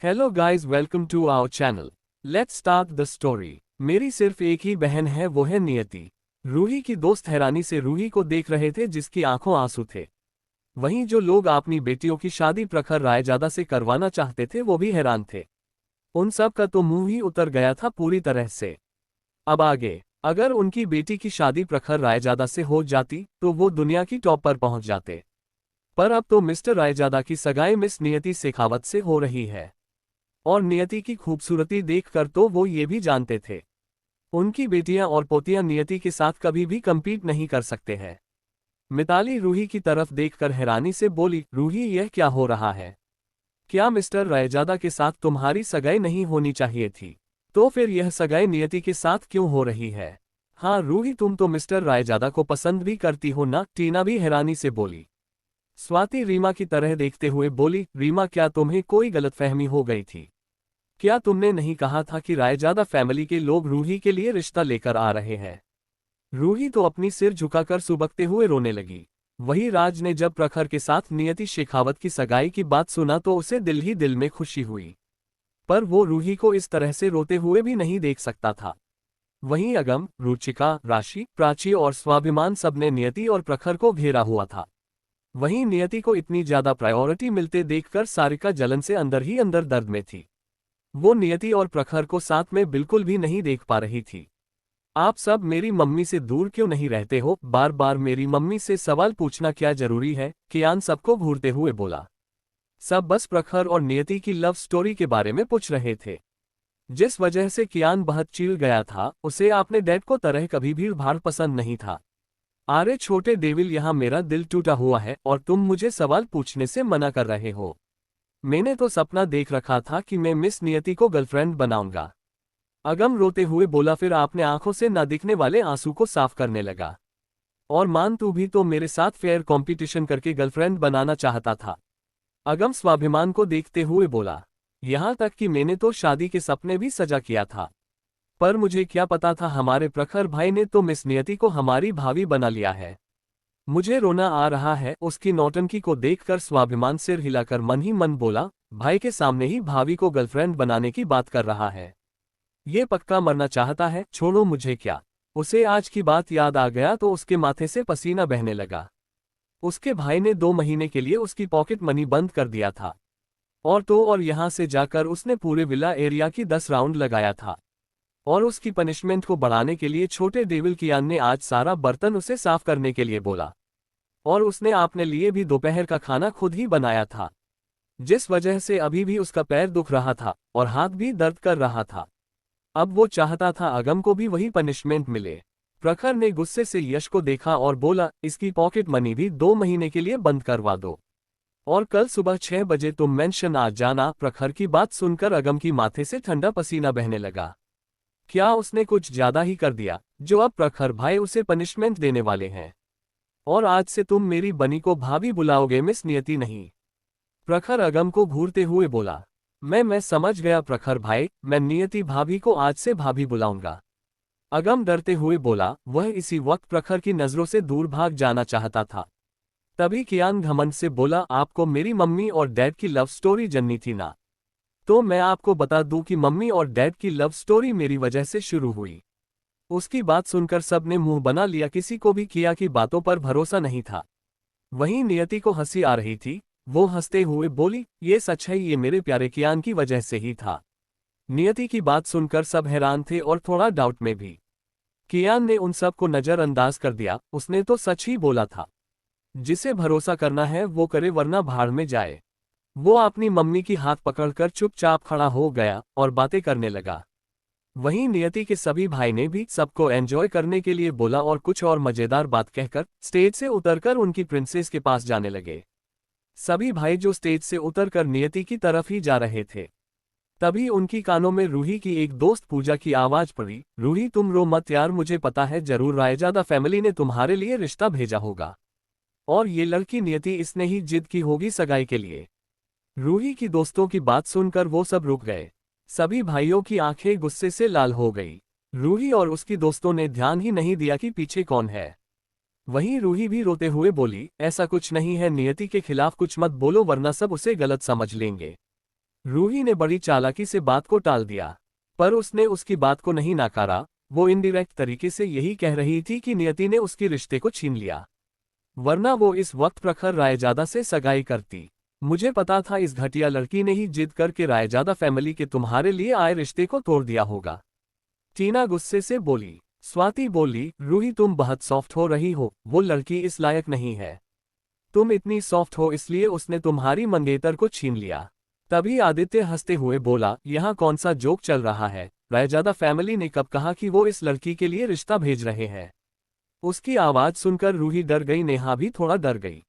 Hello guys, welcome to our channel. Let's start the story. मेरी सिर्फ एक ही बहन है, वो है नियति। रूही की दोस्त हैरानी से रूही को देख रहे थे, जिसकी आंखों आंसू थे। वहीं जो लोग अपनी बेटियों की शादी प्रखर रायजादा से करवाना चाहते थे, वो भी हैरान थे। उन सब का तो मुंह ही उतर गया था पूरी तरह से। अब आगे, अगर उनकी बेटी की शादी प्रखर रायजादा से हो जाती तो वो दुनिया की टॉप पर पहुंच जाते। पर अब तो मिस्टर रायजादा की सगाई मिस नियति शेखावत से हो रही है। और नियति की खूबसूरती देखकर तो वो ये भी जानते थे, उनकी बेटियां और पोतियां नियति के साथ कभी भी compete नहीं कर सकते हैं। मिताली रूही की तरफ देखकर हैरानी से बोली, रूही, यह क्या हो रहा है? क्या मिस्टर रायजादा के साथ तुम्हारी सगाई नहीं होनी चाहिए थी? तो फिर यह सगाई नियति के साथ क्यों हो रही है? हाँ रूही, तुम तो मिस्टर रायजादा को पसंद भी करती हो ना? टीना भी हैरानी से बोली। स्वाति रीमा की तरह देखते हुए बोली, रीमा, क्या तुम्हें कोई गलतफहमी हो गई थी? क्या तुमने नहीं कहा था कि रायजादा फैमिली के लोग रूही के लिए रिश्ता लेकर आ रहे हैं? रूही तो अपनी सिर झुकाकर सुबकते हुए रोने लगी। वही राज ने जब प्रखर के साथ नियति शेखावत की सगाई की बात सुना तो उसे दिल ही दिल में खुशी हुई। पर वो रूही को इस तरह से रोते हुए भी नहीं देख सकता था। वहीं अगम, रुचिका, राशि, प्राची और स्वाभिमान सबने नियति और प्रखर को घेरा हुआ था। वहीं नियति को इतनी ज्यादा प्रायोरिटी मिलते देखकर सारिका जलन से अंदर ही अंदर दर्द में थी। वो नियति और प्रखर को साथ में बिल्कुल भी नहीं देख पा रही थी। आप सब मेरी मम्मी से दूर क्यों नहीं रहते हो? बार बार मेरी मम्मी से सवाल पूछना क्या जरूरी है? कियान सबको घूरते हुए बोला। सब बस प्रखर और नियति की लव स्टोरी के बारे में पूछ रहे थे। जिस वजह से कियान बहुत चिढ़ गया था, उसे अपने डैड को तरह कभी भीड़ भाड़ पसंद नहीं था। अरे छोटे डेविल, यहाँ मेरा दिल टूटा हुआ है और तुम मुझे सवाल पूछने से मना कर रहे हो। मैंने तो सपना देख रखा था कि मैं मिस नियति को गर्लफ्रेंड बनाऊंगा। अगम रोते हुए बोला, फिर आपने आंखों से न दिखने वाले आंसू को साफ करने लगा। और मान, तू भी तो मेरे साथ फेयर कंपटीशन करके गर्लफ्रेंड बनाना चाहता था। अगम स्वाभिमान को देखते हुए बोला, यहां तक कि मैंने तो शादी के सपने भी सजा किया था। पर मुझे क्या पता था हमारे प्रखर भाई ने तो मिस नियति को हमारी भाभी बना लिया है। मुझे रोना आ रहा है। उसकी नौटंकी को देखकर स्वाभिमान सिर हिलाकर मन ही मन बोला, भाई के सामने ही भाभी को गर्लफ्रेंड बनाने की बात कर रहा है। ये पक्का मरना चाहता है। छोड़ो मुझे क्या। उसे आज की बात याद आ गया तो उसके माथे से पसीना बहने लगा। उसके भाई ने 2 महीने के लिए उसकी पॉकेट मनी बंद कर दिया था। और यहाँ से जाकर उसने पूरे विला एरिया की 10 राउंड लगाया था। और उसकी पनिशमेंट को बढ़ाने के लिए छोटे डेविल कियान ने आज सारा बर्तन उसे साफ करने के लिए बोला। और उसने अपने लिए भी दोपहर का खाना खुद ही बनाया था, जिस वजह से अभी भी उसका पैर दुख रहा था और हाथ भी दर्द कर रहा था। अब वो चाहता था अगम को भी वही पनिशमेंट मिले। प्रखर ने गुस्से से यश को देखा और बोला, इसकी पॉकेट मनी भी 2 महीने के लिए बंद करवा दो और कल सुबह 6 बजे तुम मेंशन आ जाना। प्रखर की बात सुनकर अगम की माथे से ठंडा पसीना बहने लगा। क्या उसने कुछ ज्यादा ही कर दिया, जो अब प्रखर भाई उसे पनिशमेंट देने वाले हैं? और आज से तुम मेरी बनी को भाभी बुलाओगे, मिस नियति नहीं। प्रखर अगम को घूरते हुए बोला। मैं समझ गया प्रखर भाई, मैं नियति भाभी को आज से भाभी बुलाऊंगा। अगम डरते हुए बोला। वह इसी वक्त प्रखर की नजरों से दूर भाग जाना चाहता था। तभी कियान घमंड से बोला, आपको मेरी मम्मी और डैड की लव स्टोरी जाननी थी ना? तो मैं आपको बता दूं कि मम्मी और डैड की लव स्टोरी मेरी वजह से शुरू हुई। उसकी बात सुनकर सबने मुंह बना लिया। किसी को भी किया की बातों पर भरोसा नहीं था। वहीं नियति को हंसी आ रही थी। वो हंसते हुए बोली, ये सच है, ये मेरे प्यारे कियान की वजह से ही था। नियति की बात सुनकर सब हैरान थे और थोड़ा डाउट में भी। कियान ने उन सब को नजरअंदाज कर दिया। उसने तो सच ही बोला था। जिसे भरोसा करना है वो करे, वरना भाड़ में जाए। वो अपनी मम्मी की हाथ पकड़कर चुपचाप खड़ा हो गया और बातें करने लगा। वहीं नियति के सभी भाई ने भी सबको एंजॉय करने के लिए बोला और कुछ और मजेदार बात कहकर स्टेज से उतरकर उनकी प्रिंसेस के पास जाने लगे। सभी भाई जो स्टेज से उतरकर नियति की तरफ ही जा रहे थे, तभी उनकी कानों में रूही की एक दोस्त पूजा की आवाज पड़ी। रूही, तुम रो मत यार, मुझे पता है जरूर रायजादा फैमिली ने तुम्हारे लिए रिश्ता भेजा होगा और ये लड़की नियति, इसने ही जिद की होगी सगाई के लिए। रूही की दोस्तों की बात सुनकर वो सब रुक गए। सभी भाइयों की आंखें गुस्से से लाल हो गई। रूही और उसकी दोस्तों ने ध्यान ही नहीं दिया कि पीछे कौन है। वहीं रूही भी रोते हुए बोली, ऐसा कुछ नहीं है, नियति के खिलाफ कुछ मत बोलो वरना सब उसे गलत समझ लेंगे। रूही ने बड़ी चालाकी से बात को टाल दिया, पर उसने उसकी बात को नहीं नकारा। वो इनडायरेक्ट तरीके से यही कह रही थी कि नियति ने उसके रिश्ते को छीन लिया, वरना वो इस वक्त प्रखर रायजादा से सगाई करती। मुझे पता था इस घटिया लड़की ने ही जिद करके रायजादा फैमिली के तुम्हारे लिए आए रिश्ते को तोड़ दिया होगा। टीना गुस्से से बोली। स्वाति बोली, रूही तुम बहुत सॉफ्ट हो रही हो, वो लड़की इस लायक नहीं है। तुम इतनी सॉफ्ट हो इसलिए उसने तुम्हारी मंगेतर को छीन लिया। तभी आदित्य हंसते हुए बोला, यहाँ कौन सा जोक चल रहा है? रायजादा फैमिली ने कब कहा कि वो इस लड़की के लिए रिश्ता भेज रहे हैं? उसकी आवाज सुनकर रूही डर गई, नेहा भी थोड़ा डर गई।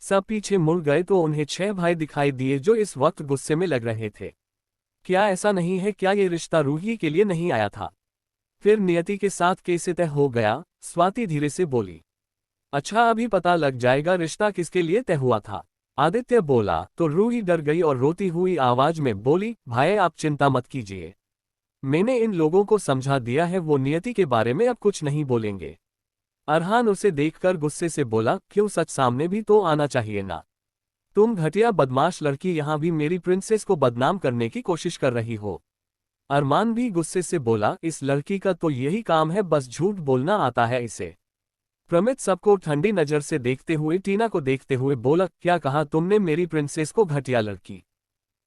सब पीछे मुड़ गए तो उन्हें 6 भाई दिखाई दिए जो इस वक्त गुस्से में लग रहे थे। क्या ऐसा नहीं है? क्या ये रिश्ता रूही के लिए नहीं आया था? फिर नियति के साथ कैसे तय हो गया? स्वाति धीरे से बोली। अच्छा, अभी पता लग जाएगा रिश्ता किसके लिए तय हुआ था, आदित्य बोला। तो रूही डर गई और रोती हुई आवाज में बोली, भाई आप चिंता मत कीजिए, मैंने इन लोगों को समझा दिया है, वो नियति के बारे में अब कुछ नहीं बोलेंगे। अरहान उसे देखकर गुस्से से बोला, क्यों? सच सामने भी तो आना चाहिए ना। तुम घटिया बदमाश लड़की यहाँ भी मेरी प्रिंसेस को बदनाम करने की कोशिश कर रही हो। अरमान भी गुस्से से बोला, इस लड़की का तो यही काम है, बस झूठ बोलना आता है इसे। प्रमित सबको ठंडी नजर से देखते हुए टीना को देखते हुए बोला, क्या कहा तुमने? मेरी प्रिंसेस को घटिया लड़की?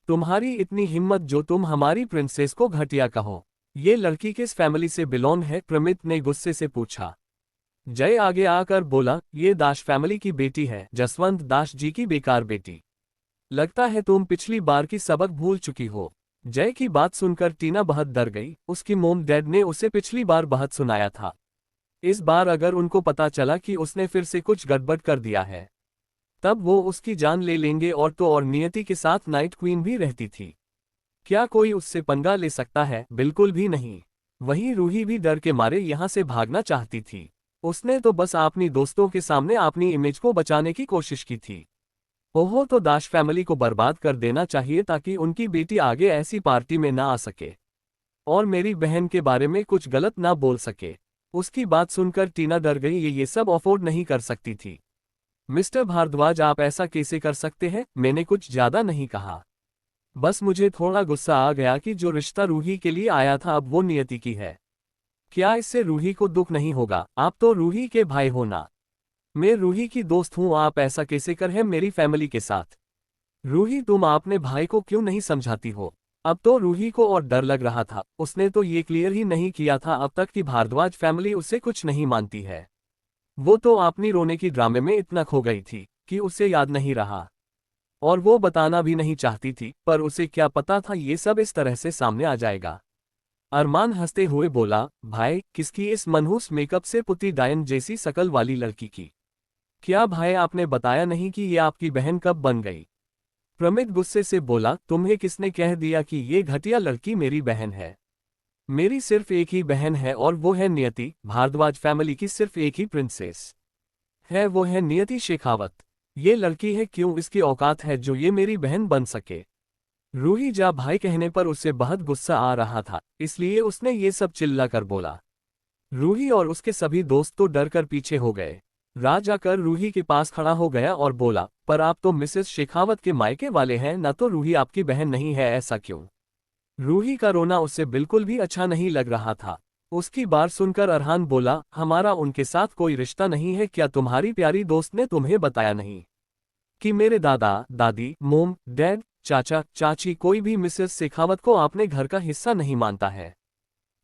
तुम्हारी इतनी हिम्मत जो तुम हमारी प्रिंसेस को घटिया कहो? ये लड़की किस फैमिली से बिलोंग है? प्रमित ने गुस्से से पूछा। जय आगे आकर बोला, ये दास फैमिली की बेटी है, जसवंत दास जी की बेकार बेटी। लगता है तुम पिछली बार की सबक भूल चुकी हो। जय की बात सुनकर टीना बहुत डर गई। उसकी मोम डैड ने उसे पिछली बार बहुत सुनाया था। इस बार अगर उनको पता चला कि उसने फिर से कुछ गड़बड़ कर दिया है, तब वो उसकी जान ले लेंगे। और तो और नियति के साथ नाइट क्वीन भी रहती थी, क्या कोई उससे पंगा ले सकता है? बिल्कुल भी नहीं। वहीं रूही भी डर के मारे यहाँ से भागना चाहती थी। उसने तो बस अपनी दोस्तों के सामने अपनी इमेज को बचाने की कोशिश की थी। ओहो, तो दाश फैमिली को बर्बाद कर देना चाहिए ताकि उनकी बेटी आगे ऐसी पार्टी में ना आ सके और मेरी बहन के बारे में कुछ गलत ना बोल सके। उसकी बात सुनकर टीना डर गई, ये सब अफोर्ड नहीं कर सकती थी। मिस्टर भारद्वाज, आप ऐसा कैसे कर सकते हैं? मैंने कुछ ज्यादा नहीं कहा, बस मुझे थोड़ा गुस्सा आ गया कि जो रिश्ता रूही के लिए आया था अब वो नियति की है। क्या इससे रूही को दुख नहीं होगा? आप तो रूही के भाई हो ना। मैं रूही की दोस्त हूं, आप ऐसा कैसे कर है मेरी फैमिली के साथ? रूही, तुम अपने भाई को क्यों नहीं समझाती हो? अब तो रूही को और डर लग रहा था। उसने तो ये क्लियर ही नहीं किया था अब तक कि भारद्वाज फैमिली उसे कुछ नहीं मानती है। वो तो अपनी रोने की ड्रामे में इतना खो गई थी कि उसे याद नहीं रहा, और वो बताना भी नहीं चाहती थी, पर उसे क्या पता था ये सब इस तरह से सामने आ जाएगा। अरमान हंसते हुए बोला, भाई किसकी? इस मनहूस मेकअप से पुती डायन जैसी शकल वाली लड़की की। क्या भाई आपने बताया नहीं कि ये आपकी बहन कब बन गई? प्रमित गुस्से से बोला, तुम्हें किसने कह दिया कि ये घटिया लड़की मेरी बहन है? मेरी सिर्फ एक ही बहन है और वो है नियति। भारद्वाज फैमिली की सिर्फ एक ही प्रिंसेस है, वो है नियति शेखावत। ये लड़की है, क्यों इसकी औकात है जो ये मेरी बहन बन सके? रूही जा भाई कहने पर उसे बहुत गुस्सा आ रहा था, इसलिए उसने ये सब चिल्ला कर बोला। रूही और उसके सभी दोस्त तो डर कर पीछे हो गए। राज आकर रूही के पास खड़ा हो गया और बोला, पर आप तो मिसेस शेखावत के मायके वाले हैं ना, तो रूही आपकी बहन नहीं है, ऐसा क्यों? रूही का रोना उससे बिल्कुल भी अच्छा नहीं लग रहा था। उसकी बात सुनकर अरहान बोला, हमारा उनके साथ कोई रिश्ता नहीं है। क्या तुम्हारी प्यारी दोस्त ने तुम्हें बताया नहीं कि मेरे दादा दादी, मोम डैड, चाचा चाची, कोई भी मिसेस शेखावत को अपने घर का हिस्सा नहीं मानता है?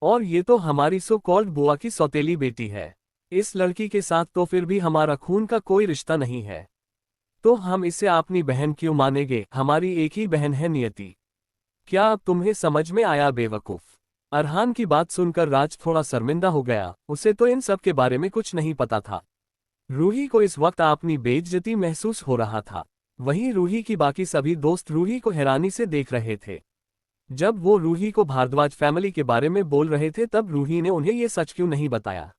और ये तो हमारी सो कॉल्ड बुआ की सौतेली बेटी है। इस लड़की के साथ तो फिर भी हमारा खून का कोई रिश्ता नहीं है, तो हम इसे अपनी बहन क्यों मानेंगे? हमारी एक ही बहन है नियति। क्या अब तुम्हें समझ में आया बेवकूफ? अरहान की बात सुनकर राज थोड़ा शर्मिंदा हो गया। उसे तो इन सब के बारे में कुछ नहीं पता था। रूही को इस वक्त अपनी बेइज्जती महसूस हो रहा था। वहीं रूही की बाकी सभी दोस्त रूही को हैरानी से देख रहे थे। जब वो रूही को भारद्वाज फैमिली के बारे में बोल रहे थे तब रूही ने उन्हें ये सच क्यों नहीं बताया?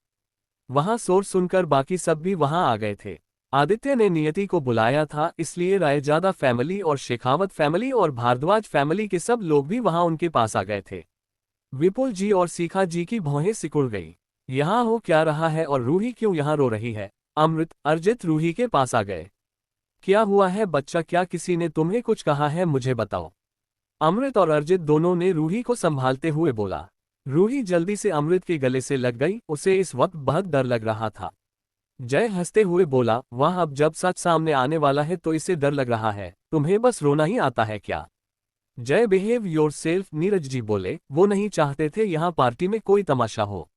वहां शोर सुनकर बाकी सब भी वहां आ गए थे। आदित्य ने नियति को बुलाया था, इसलिए रायजादा फैमिली और शेखावत फैमिली और भारद्वाज फैमिली के सब लोग भी वहां उनके पास आ गए थे। विपुल जी और सीखा जी की भौहें सिकुड़ गई। यहाँ हो क्या रहा है और रूही क्यों यहाँ रो रही है? अमृत, अर्जित रूही के पास आ गए। क्या हुआ है बच्चा? क्या किसी ने तुम्हें कुछ कहा है? मुझे बताओ। अमृत और अर्जित दोनों ने रूही को संभालते हुए बोला। रूही जल्दी से अमृत के गले से लग गई, उसे इस वक्त बहुत डर लग रहा था। जय हंसते हुए बोला, वाह, अब जब सच सामने आने वाला है तो इसे डर लग रहा है, तुम्हें बस रोना ही आता है क्या? जय बिहेव योरसेल्फ, नीरज जी बोले, वो नहीं चाहते थे यहाँ पार्टी में कोई तमाशा हो।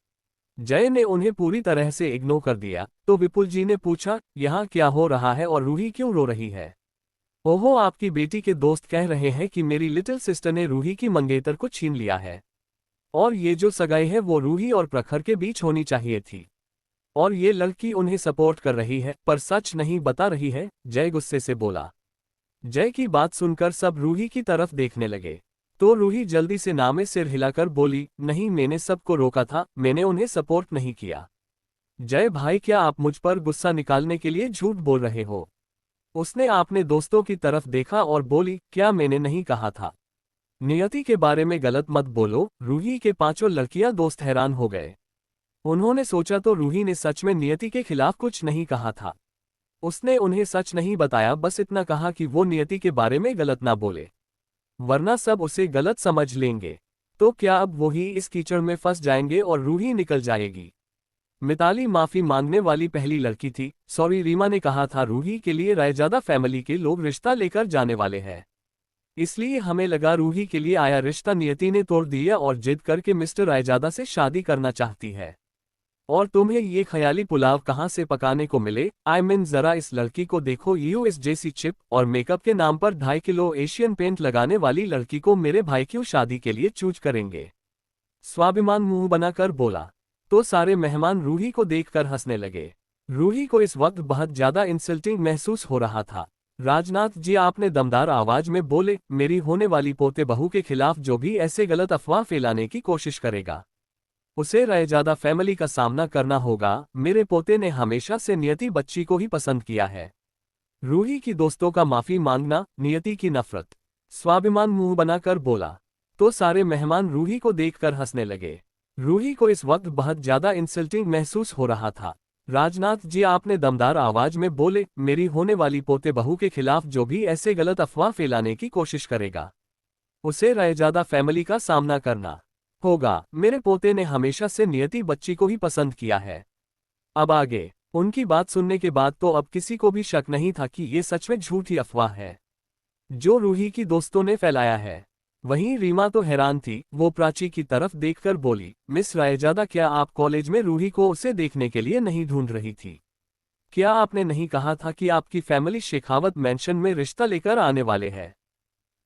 जय ने उन्हें पूरी तरह से इग्नोर कर दिया, तो विपुल जी ने पूछा, यहाँ क्या हो रहा है और रूही क्यों रो रही है? ओहो, आपकी बेटी के दोस्त कह रहे हैं कि मेरी लिटिल सिस्टर ने रूही की मंगेतर को छीन लिया है, और ये जो सगाई है वो रूही और प्रखर के बीच होनी चाहिए थी, और ये लड़की उन्हें सपोर्ट कर रही है पर सच नहीं बता रही है। जय गुस्से से बोला। जय की बात सुनकर सब रूही की तरफ देखने लगे, तो रूही जल्दी से नामे सिर हिलाकर बोली, नहीं, मैंने सबको रोका था, मैंने उन्हें सपोर्ट नहीं किया। जय भाई, क्या आप मुझ पर गुस्सा निकालने के लिए झूठ बोल रहे हो? उसने अपने दोस्तों की तरफ देखा और बोली, क्या मैंने नहीं कहा था? नियति के बारे में गलत मत बोलो। रूही के पांचों लड़कियां दोस्त हैरान हो गए। उन्होंने सोचा तो रूही ने सच में नियति के खिलाफ कुछ नहीं कहा था। उसने उन्हें सच नहीं बताया, बस इतना कहा कि वो नियति के बारे में गलत ना बोले, वरना सब उसे गलत समझ लेंगे। तो क्या अब वो ही इस कीचड़ में फंस जाएंगे और रूही निकल जाएगी? मिताली माफी मांगने वाली पहली लड़की थी। सॉरी, रीमा ने कहा था रूही के लिए रायजादा फैमिली के लोग रिश्ता लेकर जाने वाले हैं, इसलिए हमें लगा रूही के लिए आया रिश्ता नियति ने तोड़ दिया और जिद करके मिस्टर रायजादा से शादी करना चाहती है। और तुम्हें ये ख्याली पुलाव कहाँ से पकाने को मिले? आई मीन, जरा इस लड़की को देखो, यूएस जैसी चिप और मेकअप के नाम पर 2.5 किलो एशियन पेंट लगाने वाली लड़की को मेरे भाई क्यों शादी के लिए चूज करेंगे? स्वाभिमान मुंह बनाकर बोला। तो सारे मेहमान रूही को देखकर हंसने लगे। रूही को इस वक्त बहुत ज्यादा इंसल्टिंग महसूस हो रहा था। राजनाथ जी, आपने दमदार आवाज में बोले, मेरी होने वाली पोते बहू के खिलाफ जो भी ऐसे गलत अफवाह फैलाने की कोशिश करेगा, उसे रायजादा फैमिली का सामना करना होगा। मेरे पोते ने हमेशा से नियति बच्ची को ही पसंद किया है। रूही की दोस्तों का माफी मांगना, नियति की नफरत। स्वाभिमान मुंह बनाकर बोला। तो सारे मेहमान रूही को देखकर हंसने लगे। रूही को इस वक्त बहुत ज्यादा इंसल्टिंग महसूस हो रहा था। राजनाथ जी, आपने दमदार आवाज में बोले, मेरी होने वाली पोते बहू के खिलाफ जो भी ऐसे गलत अफवाह फैलाने की कोशिश करेगा, उसे रायजादा फैमिली का सामना करना होगा। मेरे पोते ने हमेशा से नियति बच्ची को ही पसंद किया है। अब आगे उनकी बात सुनने के बाद तो अब किसी को भी शक नहीं था कि ये सच में झूठी अफवाह है जो रूही की दोस्तों ने फैलाया है। वहीं रीमा तो हैरान थी। वो प्राची की तरफ देखकर बोली, मिस रायजादा, क्या आप कॉलेज में रूही को उसे देखने के लिए नहीं ढूंढ रही थी? क्या आपने नहीं कहा था कि आपकी फैमिली शेखावत मैंशन में रिश्ता लेकर आने वाले हैं?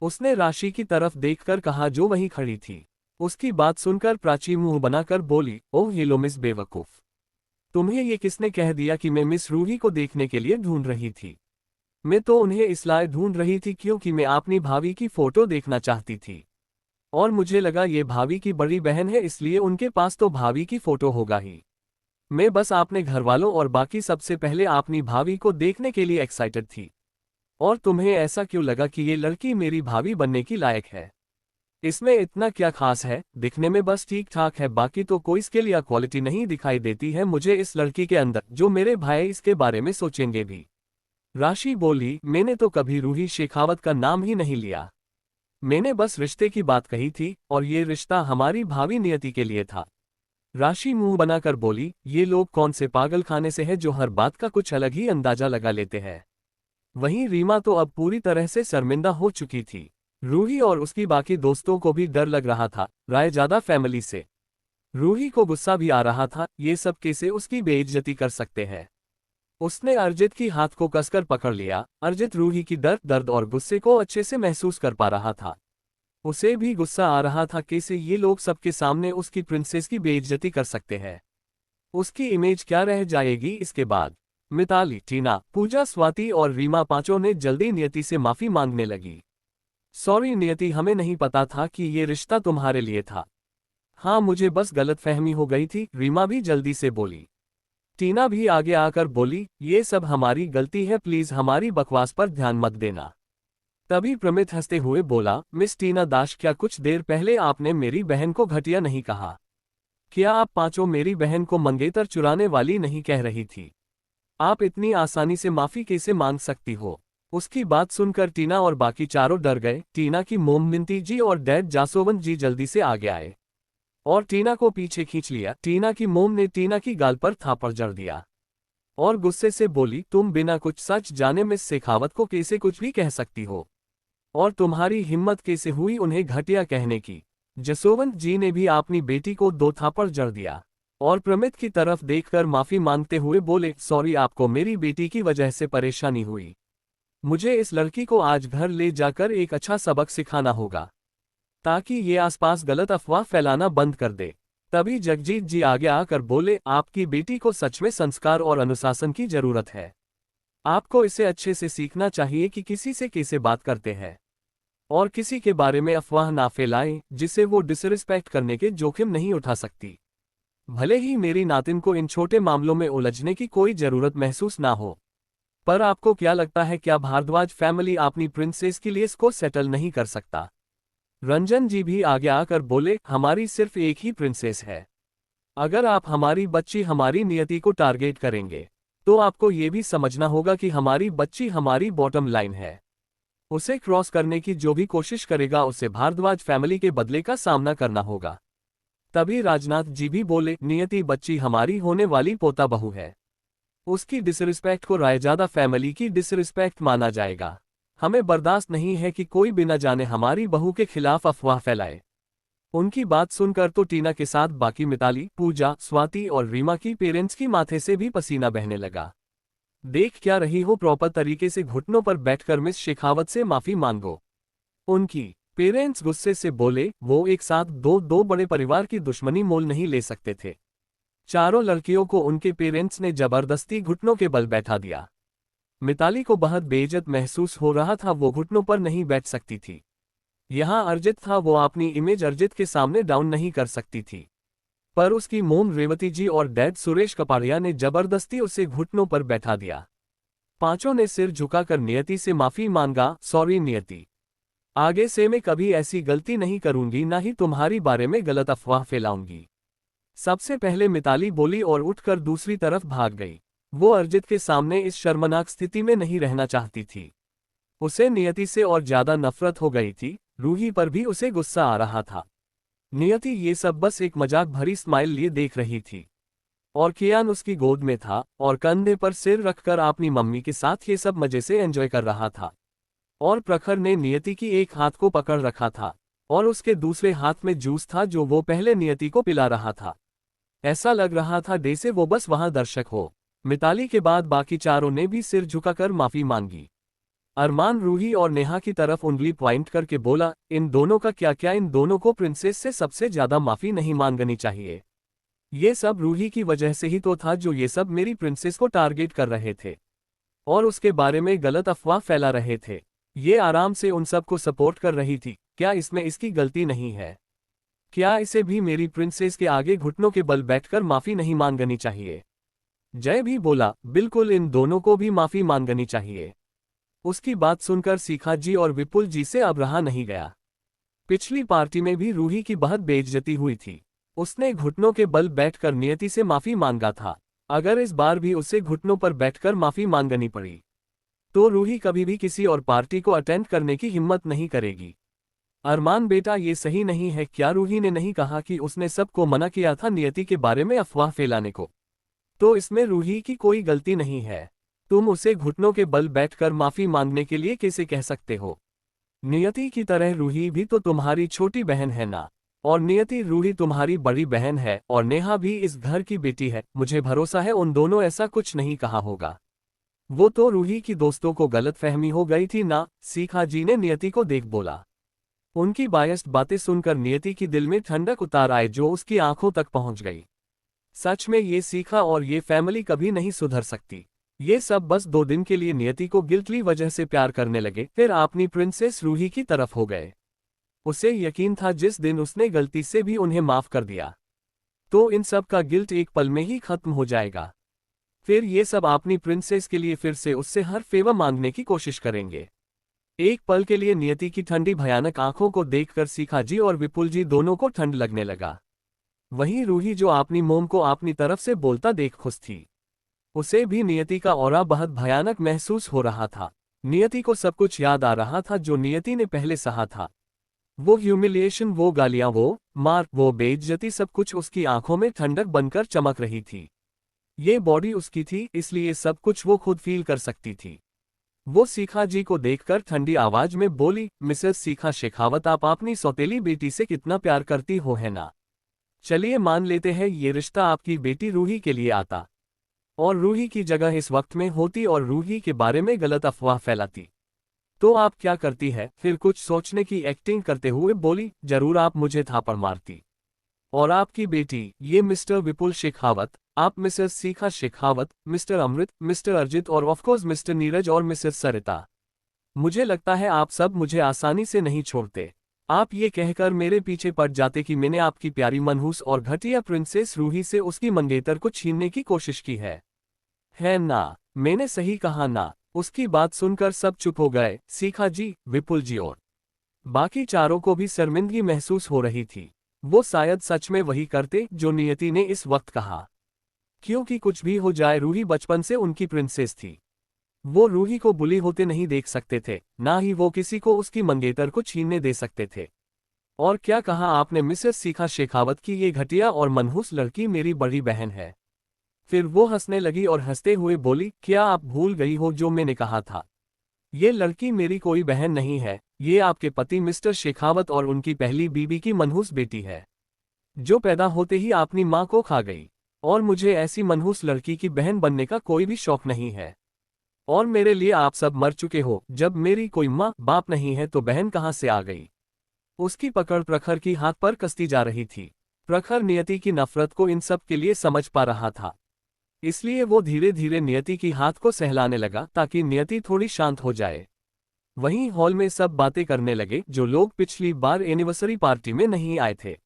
उसने राशि की तरफ देखकर कहा जो वहीं खड़ी थी। उसकी बात सुनकर प्राची मुंह बनाकर बोली, ओह ये लो मिस बेवकूफ, तुम्हें ये किसने कह दिया कि मैं मिस रूही को देखने के लिए ढूंढ रही थी? मैं तो उन्हें इसलिए ढूंढ रही थी क्योंकि मैं अपनी भाभी की फोटो देखना चाहती थी, और मुझे लगा ये भाभी की बड़ी बहन है, इसलिए उनके पास तो भाभी की फोटो होगा ही। मैं बस अपने घरवालों और बाकी सबसे पहले अपनी भाभी को देखने के लिए एक्साइटेड थी। और तुम्हें ऐसा क्यों लगा कि ये लड़की मेरी भाभी बनने की लायक है? इसमें इतना क्या खास है? दिखने में बस ठीक ठाक है, बाकी तो कोई स्किल या क्वालिटी नहीं दिखाई देती है मुझे इस लड़की के अंदर, जो मेरे भाई इसके बारे में सोचेंगे भी। राशि बोली, मैंने तो कभी रूही शेखावत का नाम ही नहीं लिया। मैंने बस रिश्ते की बात कही थी, और ये रिश्ता हमारी भावी नियति के लिए था। राशि मुंह बनाकर बोली, ये लोग कौन से पागल खाने से है जो हर बात का कुछ अलग ही अंदाजा लगा लेते हैं। वहीं रीमा तो अब पूरी तरह से शर्मिंदा हो चुकी थी। रूही और उसकी बाकी दोस्तों को भी डर लग रहा था रायजादा फैमिली से। रूही को गुस्सा भी आ रहा था, ये सब कैसे उसकी बेइज्जती कर सकते हैं। उसने अर्जित की हाथ को कसकर पकड़ लिया। अर्जित रूही की दर्द और गुस्से को अच्छे से महसूस कर पा रहा था। उसे भी गुस्सा आ रहा था कैसे ये लोग सबके सामने उसकी प्रिंसेस की बेइज्जती कर सकते हैं। उसकी इमेज क्या रह जाएगी इसके बाद। मिताली, टीना, पूजा, स्वाति और रीमा पांचों ने जल्दी नियति से माफी मांगने लगी। सॉरी नियति, हमें नहीं पता था कि ये रिश्ता तुम्हारे लिए था। हाँ, मुझे बस गलतफहमी हो गई थी, रीमा भी जल्दी से बोली। टीना भी आगे आकर बोली, ये सब हमारी गलती है, प्लीज हमारी बकवास पर ध्यान मत देना। तभी प्रमित हंसते हुए बोला, मिस टीना दास, क्या कुछ देर पहले आपने मेरी बहन को घटिया नहीं कहा? क्या आप पांचों मेरी बहन को मंगेतर चुराने वाली नहीं कह रही थी? आप इतनी आसानी से माफी कैसे मांग सकती हो? उसकी बात सुनकर टीना और बाकी चारों डर गए। टीना की मोम मिंती जी और डैड जासोवन जी जल्दी से आगे आए और टीना को पीछे खींच लिया। टीना की मोम ने टीना की गाल पर थापड़ जड़ दिया और गुस्से से बोली, तुम बिना कुछ सच जाने मिस शेखावत को कैसे कुछ भी कह सकती हो, और तुम्हारी हिम्मत कैसे हुई उन्हें घटिया कहने की। जसोवंत जी ने भी अपनी बेटी को 2 थापड़ जड़ दिया और प्रमित की तरफ देखकर माफी मांगते हुए बोले, सॉरी, आपको मेरी बेटी की वजह से परेशानी हुई। मुझे इस लड़की को आज घर ले जाकर एक अच्छा सबक सिखाना होगा ताकि ये आसपास गलत अफवाह फैलाना बंद कर दे। तभी जगजीत जी आगे आकर बोले, आपकी बेटी को सच में संस्कार और अनुशासन की जरूरत है। आपको इसे अच्छे से सीखना चाहिए कि किसी से कैसे बात करते हैं और किसी के बारे में अफवाह ना फैलाएं जिसे वो डिसरिस्पेक्ट करने के जोखिम नहीं उठा सकती। भले ही मेरी नातिन को इन छोटे मामलों में उलझने की कोई जरूरत महसूस ना हो, पर आपको क्या लगता है, क्या भारद्वाज फैमिली अपनी प्रिंसेस के लिए इसको सेटल नहीं कर सकता? रंजन जी भी आगे आकर बोले, हमारी सिर्फ एक ही प्रिंसेस है। अगर आप हमारी बच्ची हमारी नियति को टारगेट करेंगे तो आपको ये भी समझना होगा कि हमारी बच्ची हमारी बॉटम लाइन है। उसे क्रॉस करने की जो भी कोशिश करेगा उसे भारद्वाज फैमिली के बदले का सामना करना होगा। तभी राजनाथ जी भी बोले, नियति बच्ची हमारी होने वाली पोता बहू है। उसकी डिसरिस्पेक्ट को रायजादा फैमिली की डिसरिस्पेक्ट माना जाएगा। हमें बर्दाश्त नहीं है कि कोई बिना जाने हमारी बहू के खिलाफ अफवाह फैलाए। उनकी बात सुनकर तो टीना के साथ बाकी मिताली, पूजा, स्वाति और रीमा की पेरेंट्स की माथे से भी पसीना बहने लगा। देख क्या रही हो, प्रॉपर तरीके से घुटनों पर बैठकर मिस शेखावत से माफी मांगो। उनकी पेरेंट्स गुस्से से बोले, वो एक साथ दो बड़े परिवार की दुश्मनी मोल नहीं ले सकते थे। चारों लड़कियों को उनके पेरेंट्स ने जबरदस्ती घुटनों के बल बैठा दिया। मिताली को बहुत बेइज्जत महसूस हो रहा था, वो घुटनों पर नहीं बैठ सकती थी। यहाँ अर्जित था, वो अपनी इमेज अर्जित के सामने डाउन नहीं कर सकती थी, पर उसकी मोम रेवती जी और डैड सुरेश कपाड़िया ने जबरदस्ती उसे घुटनों पर बैठा दिया। पांचों ने सिर झुकाकर नियति से माफी मांगा, सॉरी नियति, आगे से मैं कभी ऐसी गलती नहीं करूंगी, ना ही तुम्हारी बारे में गलत अफवाह फैलाऊंगी। सबसे पहले मिताली बोली और उठकर दूसरी तरफ भाग गई। वो अर्जित के सामने इस शर्मनाक स्थिति में नहीं रहना चाहती थी। उसे नियति से और ज्यादा नफरत हो गई थी। रूही पर भी उसे गुस्सा आ रहा था। नियति ये सब बस एक मजाक भरी स्माइल लिए देख रही थी और कियान उसकी गोद में था और कंधे पर सिर रखकर अपनी मम्मी के साथ ये सब मजे से एंजॉय कर रहा था। और प्रखर ने नियति की एक हाथ को पकड़ रखा था और उसके दूसरे हाथ में जूस था जो वो पहले नियति को पिला रहा था। ऐसा लग रहा था जैसे वो बस वहां दर्शक हो। मिताली के बाद बाकी चारों ने भी सिर झुकाकर माफी मांगी। अरमान रूही और नेहा की तरफ उंगली पॉइंट करके बोला, इन दोनों का क्या, इन दोनों को प्रिंसेस से सबसे ज्यादा माफी नहीं मांगनी चाहिए। ये सब रूही की वजह से ही तो था जो ये सब मेरी प्रिंसेस को टारगेट कर रहे थे और उसके बारे में गलत अफवाह फैला रहे थे। ये आराम से उन सब को सपोर्ट कर रही थी, क्या इसमें इसकी गलती नहीं है? क्या इसे भी मेरी प्रिंसेस के आगे घुटनों के बल बैठकर माफी नहीं मांगनी चाहिए? जय भी बोला, बिल्कुल इन दोनों को भी माफी मांगनी चाहिए। उसकी बात सुनकर सीखा जी और विपुल जी से अब रहा नहीं गया। पिछली पार्टी में भी रूही की बहुत बेइज्जती हुई थी। उसने घुटनों के बल बैठकर नियति से माफी मांगा था। अगर इस बार भी उसे घुटनों पर बैठकर माफी मांगनी पड़ी तो रूही कभी भी किसी और पार्टी को अटेंड करने की हिम्मत नहीं करेगी। अरमान बेटा, ये सही नहीं है। क्या रूही ने नहीं कहा कि उसने सबको मना किया था नियति के बारे में अफवाह फैलाने को? तो इसमें रूही की कोई गलती नहीं है। तुम उसे घुटनों के बल बैठकर माफी मांगने के लिए कैसे कह सकते हो? नियति की तरह रूही भी तो तुम्हारी छोटी बहन है ना, और नियति रूही तुम्हारी बड़ी बहन है और नेहा भी इस घर की बेटी है। मुझे भरोसा है उन दोनों ऐसा कुछ नहीं कहा होगा। वो तो रूही की दोस्तों को गलतफहमी हो गई थी ना, सीखा जी ने नियति को देख बोला। उनकी बायस्ड बातें सुनकर नियति की दिल में ठंडक उतार आए जो उसकी आंखों तक पहुंच गई। सच में ये सीखा और ये फैमिली कभी नहीं सुधर सकती। ये सब बस 2 दिन के लिए नियति को गिल्टली वजह से प्यार करने लगे, फिर अपनी प्रिंसेस रूही की तरफ हो गए। उसे यकीन था जिस दिन उसने गलती से भी उन्हें माफ कर दिया तो इन सब का गिल्ट एक पल में ही खत्म हो जाएगा। फिर ये सब अपनी प्रिंसेस के लिए फिर से उससे हर फेवर मांगने की कोशिश करेंगे। एक पल के लिए नियति की ठंडी भयानक आंखों को देखकर सीखा जी और विपुल जी दोनों को ठंड लगने लगा। वहीं रूही जो अपनी मोम को अपनी तरफ से बोलता देख खुश थी। उसे भी नियति का ऑरा बहुत भयानक महसूस हो रहा था। नियति को सब कुछ याद आ रहा था जो नियति ने पहले सहा था। वो ह्यूमिलिएशन, वो गालियां, वो मार, वो बेइज्जती, सब कुछ उसकी आंखों में ठंडक बनकर चमक रही थी। ये बॉडी उसकी थी, इसलिए सब कुछ वो खुद फील कर सकती थी। वो सीखा जी को देखकर ठंडी आवाज में बोली, मिसेस सीखा शेखावत, आप अपनी सौतेली बेटी से कितना प्यार करती हो, है ना? चलिए मान लेते हैं ये रिश्ता आपकी बेटी रूही के लिए आता और रूही की जगह इस वक्त में होती और रूही के बारे में गलत अफवाह फैलाती, तो आप क्या करती है? फिर कुछ सोचने की एक्टिंग करते हुए बोली, जरूर आप मुझे थापड़ मारती। और आपकी बेटी, ये मिस्टर विपुल शेखावत, आप मिसेस सीखा शेखावत, मिस्टर अमृत, मिस्टर अरजित और ऑफकोर्स मिस्टर नीरज और मिसेस सरिता। मुझे लगता है आप सब मुझे आसानी से नहीं छोड़ते। आप ये कहकर मेरे पीछे पड़ जाते कि मैंने आपकी प्यारी मनहूस और घटिया प्रिंसेस रूही से उसकी मंगेतर को छीनने की कोशिश की है ना? मैंने सही कहा ना? उसकी बात सुनकर सब चुप हो गए, सीखा जी, विपुल जी और बाकी चारों को भी शर्मिंदगी महसूस हो रही थी। वो शायद सच में वही करते जो नियति ने इस वक्त कहा, क्योंकि कुछ भी हो जाए रूही बचपन से उनकी प्रिंसेस थी। वो रूही को बुली होते नहीं देख सकते थे, ना ही वो किसी को उसकी मंगेतर को छीनने दे सकते थे। और क्या कहा आपने मिसेस सीखा शेखावत की ये घटिया और मनहूस लड़की मेरी बड़ी बहन है? फिर वो हंसने लगी और हंसते हुए बोली, क्या आप भूल गई हो जो मैंने कहा था? ये लड़की मेरी कोई बहन नहीं है, ये आपके पति मिस्टर शेखावत और उनकी पहली बीबी की मनहूस बेटी है, जो पैदा होते ही अपनी माँ को खा गई। और मुझे ऐसी मनहूस लड़की की बहन बनने का कोई भी शौक नहीं है। और मेरे लिए आप सब मर चुके हो। जब मेरी कोई माँ बाप नहीं है तो बहन कहाँ से आ गई? उसकी पकड़ प्रखर की हाथ पर कसती जा रही थी। प्रखर नियति की नफरत को इन सब के लिए समझ पा रहा था, इसलिए वो धीरे धीरे नियति की हाथ को सहलाने लगा ताकि नियति थोड़ी शांत हो जाए। वहीं हॉल में सब बातें करने लगे, जो लोग पिछली बार एनिवर्सरी पार्टी में नहीं आए थे।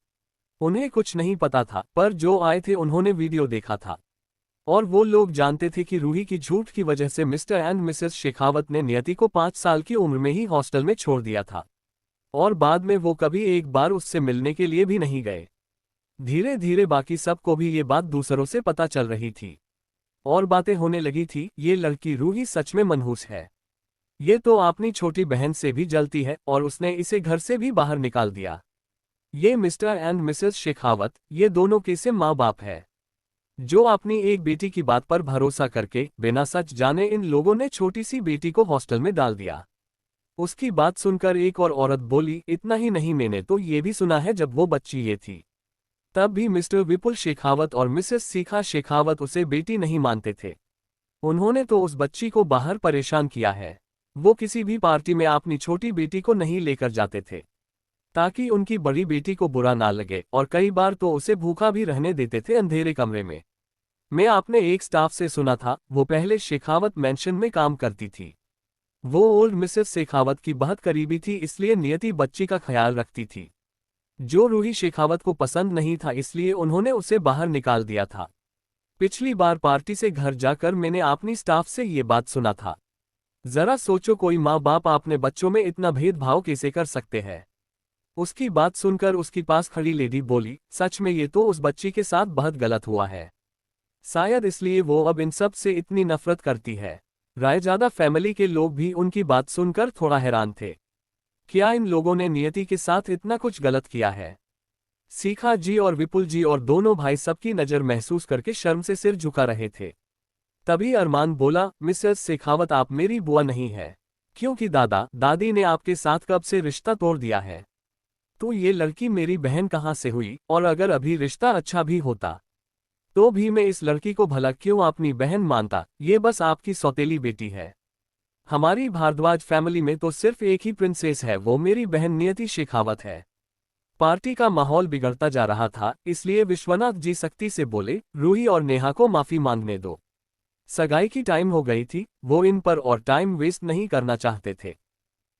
उन्हें कुछ नहीं पता था, पर जो आए थे उन्होंने वीडियो देखा था और वो लोग जानते थे कि रूही की झूठ की वजह से मिस्टर एंड मिसेस शेखावत ने नियति को 5 साल की उम्र में ही हॉस्टल में छोड़ दिया था और बाद में वो कभी एक बार उससे मिलने के लिए भी नहीं गए। धीरे धीरे बाकी सबको भी ये बात दूसरों से पता चल रही थी और बातें होने लगी थी, ये लड़की रूही सच में मनहूस है। ये तो अपनी छोटी बहन से भी जलती है और उसने इसे घर से भी बाहर निकाल दिया। ये मिस्टर एंड मिसेस शेखावत, ये दोनों कैसे माँ बाप है, जो अपनी एक बेटी की बात पर भरोसा करके बिना सच जाने इन लोगों ने छोटी सी बेटी को हॉस्टल में डाल दिया। उसकी बात सुनकर एक और औरत बोली, इतना ही नहीं, मैंने तो ये भी सुना है जब वो बच्ची ये थी तब भी मिस्टर विपुल शेखावत और मिसेस सीखा शेखावत उसे बेटी नहीं मानते थे। उन्होंने तो उस बच्ची को बाहर परेशान किया है। वो किसी भी पार्टी में अपनी छोटी बेटी को नहीं लेकर जाते थे ताकि उनकी बड़ी बेटी को बुरा ना लगे, और कई बार तो उसे भूखा भी रहने देते थे अंधेरे कमरे में। मैं आपने एक स्टाफ से सुना था, वो पहले शेखावत मैंशन में काम करती थी। वो ओल्ड मिसेस शेखावत की बहुत करीबी थी, इसलिए नियति बच्ची का ख्याल रखती थी। जो रूही शेखावत को पसंद नहीं था, इसलिए उन्होंने उसे बाहर निकाल दिया था। पिछली बार पार्टी से घर जाकर मैंने अपनी स्टाफ से ये बात सुना था। जरा सोचो, कोई माँ बाप अपने बच्चों में इतना भेदभाव कैसे कर सकते हैं? उसकी बात सुनकर उसकी पास खड़ी लेडी बोली, सच में ये तो उस बच्ची के साथ बहुत गलत हुआ है। शायद इसलिए वो अब इन सब से इतनी नफरत करती है। रायजादा फैमिली के लोग भी उनकी बात सुनकर थोड़ा हैरान थे। क्या इन लोगों ने नियति के साथ इतना कुछ गलत किया है? सीखा जी और विपुल जी और दोनों भाई सबकी नज़र महसूस करके शर्म से सिर झुका रहे थे। तभी अरमान बोला, मिसेस शेखावत, आप मेरी बुआ नहीं है, क्योंकि दादा दादी ने आपके साथ कब से रिश्ता तोड़ दिया है। तो ये लड़की मेरी बहन कहाँ से हुई? और अगर अभी रिश्ता अच्छा भी होता तो भी मैं इस लड़की को भला क्यों अपनी बहन मानता? ये बस आपकी सौतेली बेटी है। हमारी भारद्वाज फैमिली में तो सिर्फ एक ही प्रिंसेस है, वो मेरी बहन नियति शेखावत है। पार्टी का माहौल बिगड़ता जा रहा था, इसलिए विश्वनाथ जी सख्ती से बोले, रूही और नेहा को माफी मांगने दो। सगाई की टाइम हो गई थी, वो इन पर और टाइम वेस्ट नहीं करना चाहते थे।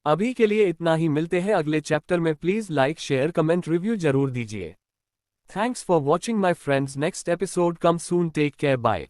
अभी के लिए इतना ही, मिलते हैं अगले चैप्टर में। Please like, share, comment, review जरूर दीजिए। Thanks for watching my friends. Next episode come soon. Take care, bye.